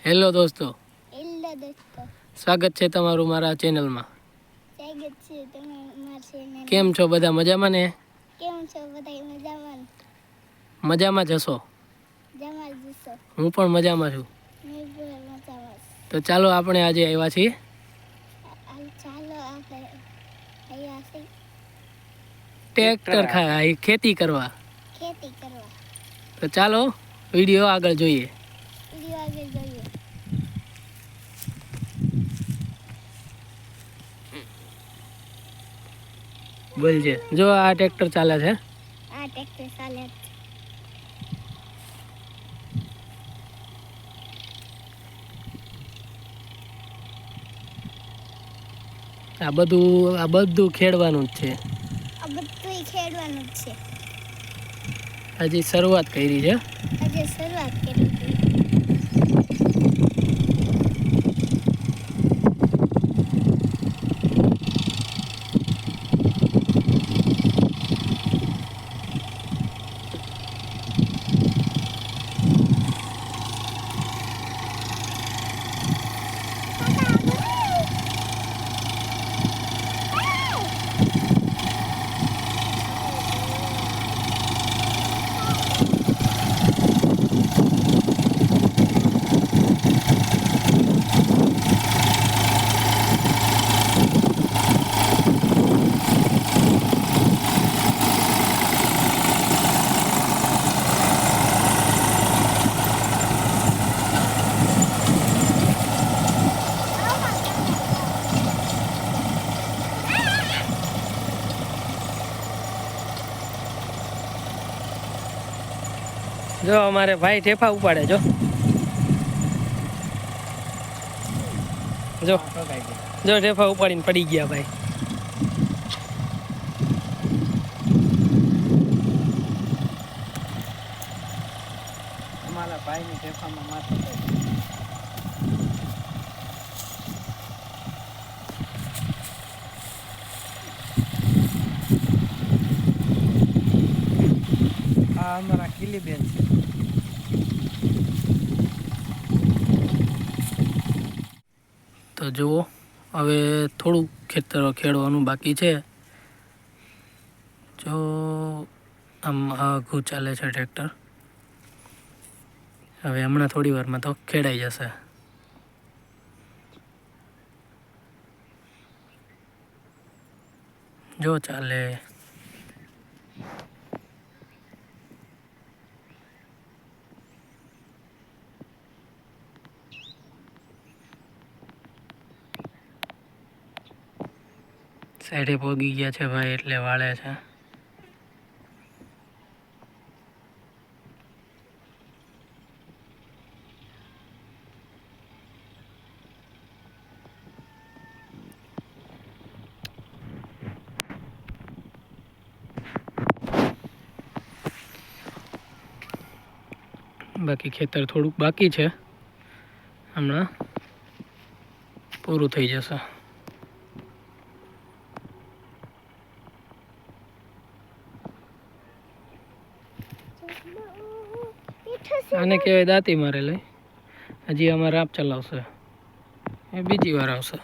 Hello દોસ્તો, hello દોસ્તો, સ્વાગત છે તમારું મારા ચેનલમાં. સ્વાગત છે તમારા ચેનલમાં. કેમ છો બધા મજામાં ને? કેમ છો બધા મજામાં? મજામાં જ હશો? મજામાં જ હશો. હું પણ મજામાં છું. હું પણ મજામાં. તો ચાલો આપણે આજે આવ્યા છીએ. ચાલો આપણે આવ્યા છીએ ટ્રેક્ટર ખેતી કરવા. ખેતી કરવા. તો ચાલો વિડીયો આગળ જોઈએ. વિડીયો આગળ જોઈએ. બોલજે. જો આ ટ્રેક્ટર ચાલે છે. આ ટ્રેક્ટર ચાલે છે. આ બધું ખેડવાનું જ છે. આ બધું ખેડવાનું જ છે. હજી શરૂઆત કરી છે. હજી શરૂઆત કરી છે. જો અમારે ભાઈ ઠેફા ઉપાડે જો ઠેફા ઉપાડીને પડી ગયા ભાઈ. અમારા ભાઈની ઠેફામાં માથું આ અમારા કિલીબેન છે. તો જુઓ, હવે થોડુંક ખેતર ખેડવાનું બાકી છે. જો આમ આઘું ચાલે છે ટ્રેક્ટર. હવે હમણાં થોડી વારમાં તો ખેડાઈ જશે. જો ચાલે. સાઈડે પોગી ગયા છે ભાઈ, એટલે વાળે છે. બાકી ખેતર થોડુંક બાકી છે, હમણાં પૂરું થઈ જશે. આને કહેવાય દાંતી મારે લઈ. હજી આમાં રાપ ચલાવશે, એ બીજી વાર આવશે.